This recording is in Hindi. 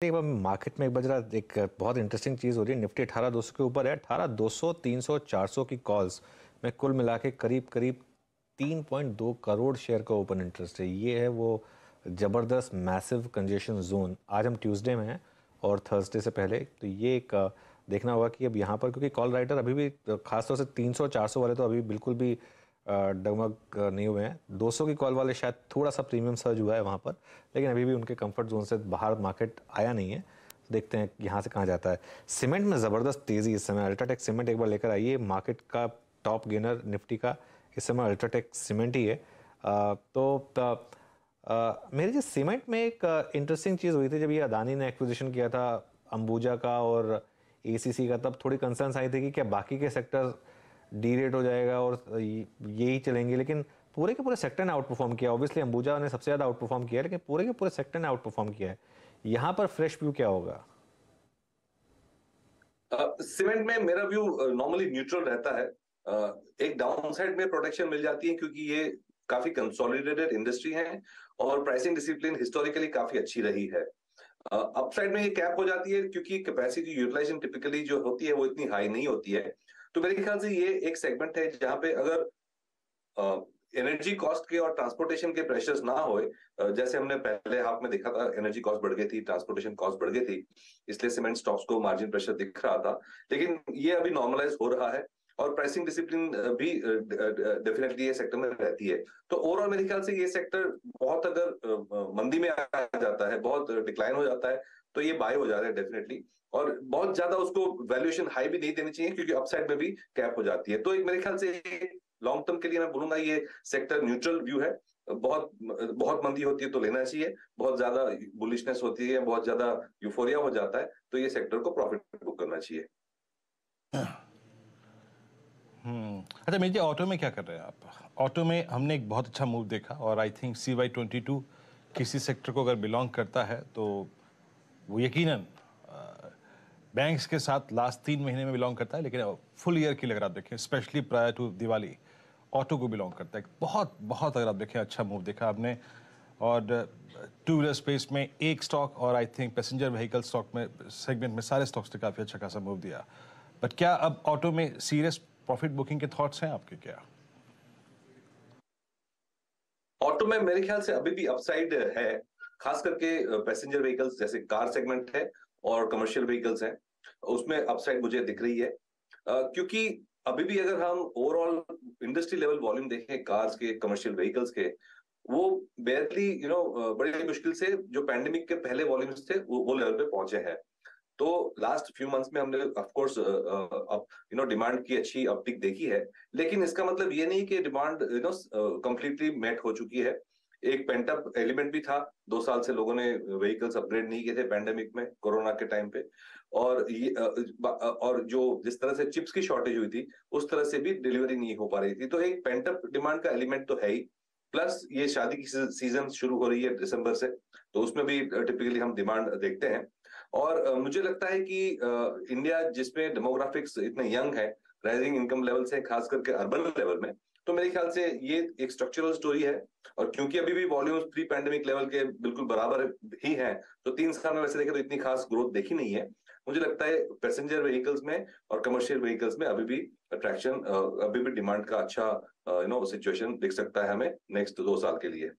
एक बार मार्केट में एक बार जरा एक बहुत इंटरेस्टिंग चीज़ हो रही है। निफ्टी 18,200 के ऊपर है। 18,200, 300, 400 की कॉल्स में कुल मिला के करीब करीब 3.2 करोड़ शेयर का ओपन इंटरेस्ट है। ये है वो ज़बरदस्त मैसिव कंजेशन जोन। आज हम ट्यूसडे में हैं और थर्सडे से पहले तो ये एक देखना होगा कि अब यहाँ पर, क्योंकि कॉल राइटर अभी भी खासतौर से 300 400 वाले तो अभी बिल्कुल भी डगमग नहीं हुए हैं। 200 की कॉल वाले शायद थोड़ा सा प्रीमियम सर्ज हुआ है वहाँ पर, लेकिन अभी भी उनके कंफर्ट जोन से बाहर मार्केट आया नहीं है। देखते हैं यहाँ से कहाँ जाता है। सीमेंट में ज़बरदस्त तेज़ी इस समय। अल्ट्राटेक सीमेंट एक बार लेकर आइए। मार्केट का टॉप गेनर निफ्टी का इस समय अल्ट्राटेक सीमेंट ही है। मेरे जो सीमेंट में एक इंटरेस्टिंग चीज़ हुई थी जब ये अदानी ने एक्विजिशन किया था अंबुजा का और एसीसी का, तब थोड़ी कंसर्न्स आई थी कि क्या बाकी के सेक्टर डी रेट हो जाएगा और यही चलेंगे, लेकिन पूरे के पूरे सेक्टर ने आउट परफॉर्म किया। ऑब्वियसली अंबुजा ने सबसे ज़्यादा आउट परफॉर्म किया है, लेकिन पूरे के पूरे सेक्टर ने आउट परफॉर्म किया है। यहाँ पर फ्रेश व्यू क्या होगा? सीमेंट में मेरा व्यू नॉर्मली न्यूट्रल रहता है। एक डाउन साइड में प्रोटेक्शन मिल जाती है क्योंकि ये काफी कंसोलिडेटेड इंडस्ट्री है और प्राइसिंग डिसिप्लिन हिस्टोरिकली काफी अच्छी रही है। अपसाइड में ये कैप हो जाती है क्योंकि कैपेसिटी यूटिलाइजेशन टिपिकली जो होती है वो इतनी हाई नहीं होती है। तो मेरे ख्याल से ये एक सेगमेंट है जहां पे अगर एनर्जी कॉस्ट के और ट्रांसपोर्टेशन के प्रेशर्स ना होए, जैसे हमने पहले हाफ में देखा था एनर्जी कॉस्ट बढ़ गई थी, ट्रांसपोर्टेशन कॉस्ट बढ़ गई थी, इसलिए सीमेंट स्टॉक्स को मार्जिन प्रेशर दिख रहा था। लेकिन ये अभी नॉर्मलाइज हो रहा है और प्राइसिंग डिसिप्लिन भी डेफिनेटली ये सेक्टर में रहती है। तो ओवरऑल मेरे ख्याल से ये सेक्टर बहुत अगर मंदी में आ जाता है, बहुत डिक्लाइन हो जाता है, तो ये बाय हो जाता है डेफिनेटली। और बहुत ज्यादा उसको वैल्यूएशन हाई भी नहीं देनी चाहिए क्योंकि अपसाइड में भी कैप हो जाती है। तो एक मेरे ख्याल से लॉन्ग टर्म के लिए मैं बोलूंगा ये सेक्टर न्यूट्रल व्यू है। बहुत बहुत मंदी होती है तो लेना चाहिए, बहुत ज्यादा बुलिशनेस होती है, बहुत ज्यादा यूफोरिया हो जाता है तो ये सेक्टर को प्रॉफिट बुक करना चाहिए। अच्छा मेरी जी, ऑटो में क्या कर रहे हैं आप? ऑटो में हमने एक बहुत अच्छा मूव देखा और आई थिंक CY22 किसी सेक्टर को अगर बिलोंग करता है तो वो यकीनन बैंक्स के साथ लास्ट 3 महीने में बिलोंग करता है, लेकिन फुल ईयर की अगर आप देखें, specially prior to Diwali, auto को बिलोंग करता है। बहुत बहुत अगर आप देखें अच्छा मूव देखा आपने। और टू व्हीलर स्पेस में एक स्टॉक और I think passenger vehicle stock में सेगमेंट में सारे स्टॉक्स ने काफ़ी अच्छा खासा मूव दिया। बट क्या अब ऑटो में सीरियस प्रॉफिट बुकिंग के थॉट्स हैं आपके क्या? ऑटो में मेरे ख्याल से अभी भी अपसाइड है, खास करके पैसेंजर व्हीकल्स जैसे कार सेगमेंट है और कमर्शियल व्हीकल्स हैं, उसमें अपसाइड मुझे दिख रही है। क्योंकि अभी भी अगर हम ओवरऑल इंडस्ट्री लेवल वॉल्यूम देखें कार्स के, कमर्शियल व्हीकल्स के, वो बेयरली बड़ी मुश्किल से जो पैंडेमिक के पहले वॉल्यूम्स थे वो लेवल पे पहुंचे हैं। तो लास्ट फ्यू मंथ्स में हमने ऑफ कोर्स अब डिमांड की अच्छी अपटिक देखी है, लेकिन इसका मतलब ये नहीं कि डिमांड कंप्लीटली मेट हो चुकी है। एक पेंटअप एलिमेंट भी था, 2 साल से लोगों ने व्हीकल्स अपग्रेड नहीं किए थे पैंडेमिक में, कोरोना के टाइम पे। और ये और जो जिस तरह से चिप्स की शॉर्टेज हुई थी उस तरह से भी डिलीवरी नहीं हो पा रही थी, तो एक पेंटअप डिमांड का एलिमेंट तो है ही। प्लस ये शादी की सीजन शुरू हो रही है दिसंबर से, तो उसमें भी टिपिकली हम डिमांड देखते हैं। और मुझे लगता है कि इंडिया जिसमें डेमोग्राफिक्स इतने यंग है, राइजिंग इनकम लेवल से, खास करके अर्बन लेवल में, तो मेरे ख्याल से ये एक स्ट्रक्चरल स्टोरी है। और क्योंकि अभी भी वॉल्यूम्स प्री पैंडेमिक लेवल के बिल्कुल बराबर ही हैं, तो 3 साल में वैसे देखें तो इतनी खास ग्रोथ देखी नहीं है। मुझे लगता है पैसेंजर व्हीकल्स में और कमर्शियल व्हीकल्स में अभी भी अट्रैक्शन, अभी भी डिमांड का अच्छा सिचुएशन दिख सकता है हमें नेक्स्ट 2 साल के लिए।